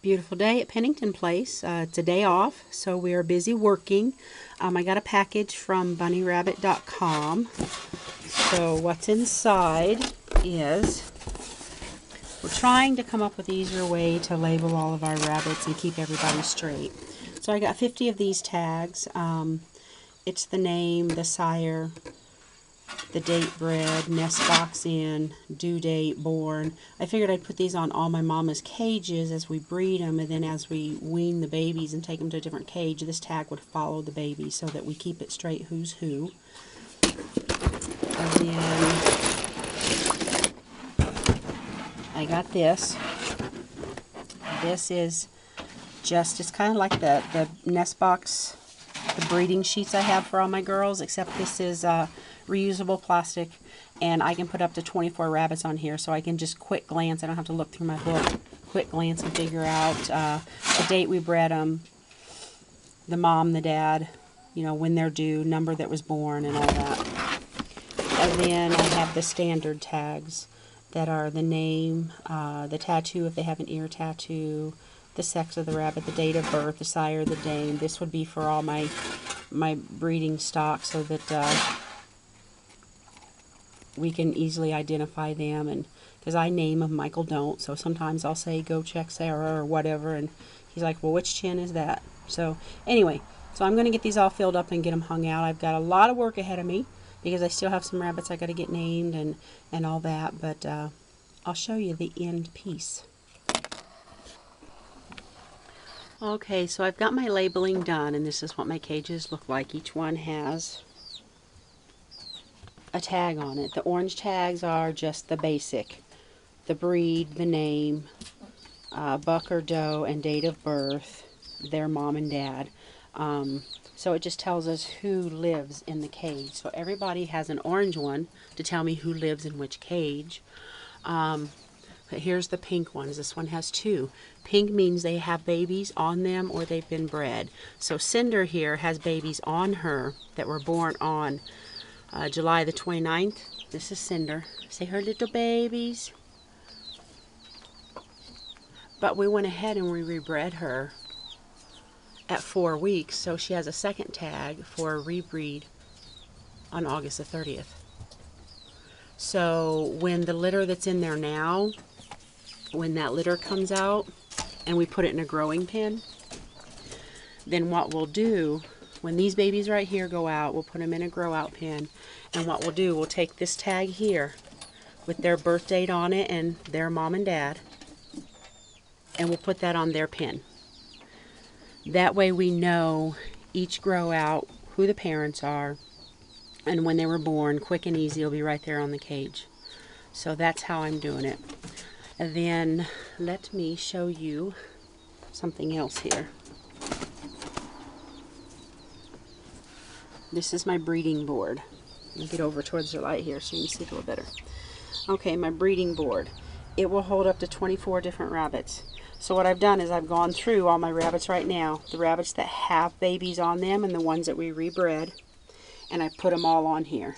Beautiful day at Pennington Place. It's a day off, so we are busy working. I got a package from bunnyrabbit.com. So what's inside is, we're trying to come up with an easier way to label all of our rabbits and keep everybody straight. So I got 50 of these tags. It's the name, the sire, the date bred, nest box in, due date, born. I figured I'd put these on all my mama's cages as we breed them, and then as we wean the babies and take them to a different cage, this tag would follow the baby so that we keep it straight who's who. And then I got this. This is just, it's kind of like the nest box, the breeding sheets I have for all my girls, except this is reusable plastic, and I can put up to 24 rabbits on here, so I can just quick glance. I don't have to look through my book. Quick glance and figure out the date we bred them, the mom, the dad, you know, when they're due, number that was born, and all that. And then I have the standard tags that are the name, the tattoo if they have an ear tattoo, the sex of the rabbit, the date of birth, the sire, the dame. This would be for all my breeding stock, so that we can easily identify them. And because I name them, Michael don't, so sometimes I'll say go check Sarah or whatever, and he's like, well, which chin is that? So anyway, so I'm going to get these all filled up and get them hung out. I've got a lot of work ahead of me because I still have some rabbits I got to get named and all that, but I'll show you the end piece. Okay, so I've got my labeling done, and this is what my cages look like. Each one has a tag on it. The orange tags are just the basic, the breed, the name, buck or doe, and date of birth, their mom and dad. So it just tells us who lives in the cage. So everybody has an orange one to tell me who lives in which cage. But here's the pink ones. This one has two. Pink means they have babies on them or they've been bred. So Cinder here has babies on her that were born on July the 29th. This is Cinder. Say her little babies. But we went ahead and we rebred her at 4 weeks, so she has a second tag for a rebreed on August the 30th. So when the litter that's in there now, when that litter comes out and we put it in a growing pen, then what we'll do, when these babies right here go out, we'll put them in a grow out pen, and what we'll do, we'll take this tag here with their birth date on it and their mom and dad, and we'll put that on their pen. That way we know each grow out, who the parents are, and when they were born. Quick and easy, it'll be right there on the cage. So that's how I'm doing it. And then let me show you something else here. This is my breeding board. Let me get over towards the light here so you can see it a little better. Okay, my breeding board. It will hold up to 24 different rabbits. So what I've done is I've gone through all my rabbits right now, the rabbits that have babies on them and the ones that we rebred, and I put them all on here.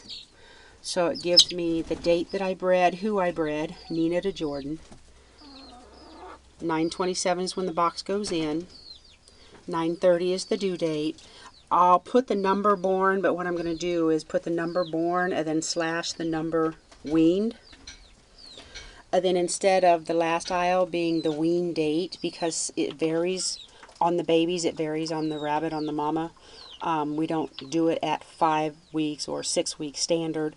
So it gives me the date that I bred, who I bred, Nina to Jordan. 9/27 is when the box goes in. 9/30 is the due date. I'll put the number born, but what I'm going to do is put the number born and then slash the number weaned. And then instead of the last aisle being the wean date, because it varies on the babies, it varies on the rabbit, on the mama. We don't do it at 5 weeks or 6 weeks standard.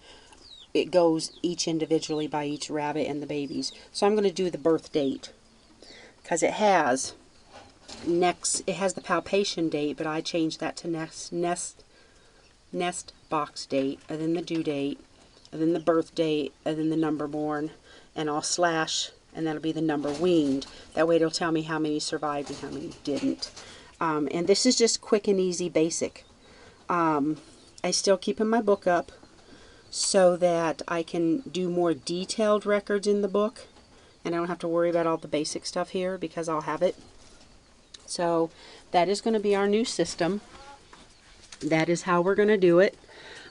It goes each individually by each rabbit and the babies. So I'm going to do the birth date because it has the palpation date, but I changed that to nest box date, and then the due date, and then the birth date, and then the number born, and I'll slash, and that'll be the number weaned. That way it'll tell me how many survived and how many didn't. And this is just quick and easy basic. I still keep in my book up so that I can do more detailed records in the book, and I don't have to worry about all the basic stuff here because I'll have it. So that is going to be our new system. That is how we're going to do it.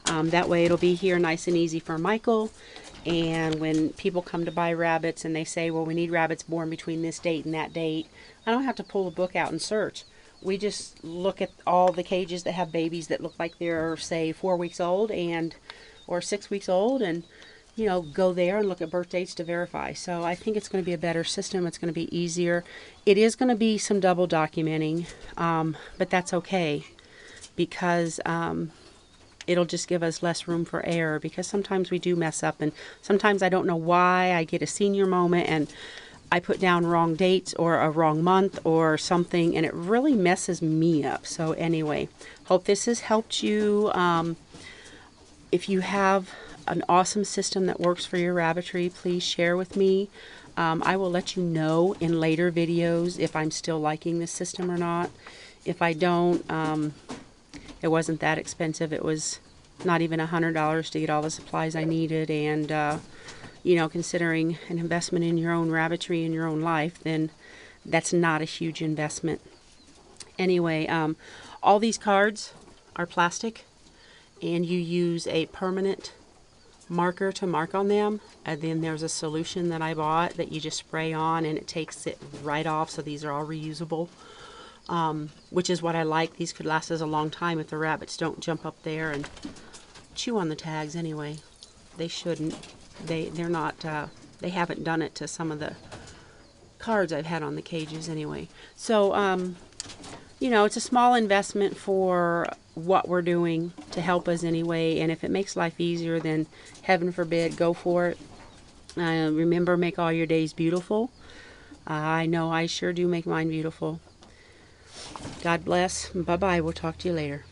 That way it'll be here nice and easy for Michael, And when people come to buy rabbits and they say, well, we need rabbits born between this date and that date, I don't have to pull a book out and search. We just look at all the cages that have babies that look like they're, say, 4 weeks old and or 6 weeks old, and you know, go there and look at birth dates to verify. So I think it's going to be a better system. It's going to be easier. It is going to be some double documenting, but that's okay, because it'll just give us less room for error, because sometimes we do mess up, and sometimes I don't know why. I get a senior moment and I put down wrong dates or a wrong month or something, and it really messes me up. So anyway, hope this has helped you. If you have an awesome system that works for your rabbitry, please share with me. I will let you know in later videos if I'm still liking this system or not. If I don't, it wasn't that expensive. It was not even $100 to get all the supplies I needed, and you know, considering an investment in your own rabbitry in your own life, then that's not a huge investment. Anyway, all these cards are plastic, and you use a permanent marker to mark on them, and then there's a solution that I bought that you just spray on and it takes it right off. So these are all reusable, which is what I like. These could last us a long time if the rabbits don't jump up there and chew on the tags. Anyway, they shouldn't. They're not, they haven't done it to some of the cards I've had on the cages anyway. So you know, it's a small investment for what we're doing to help us anyway, and if it makes life easier, then heaven forbid, go for it. Remember, make all your days beautiful. I know I sure do make mine beautiful. God bless. Bye-bye. We'll talk to you later.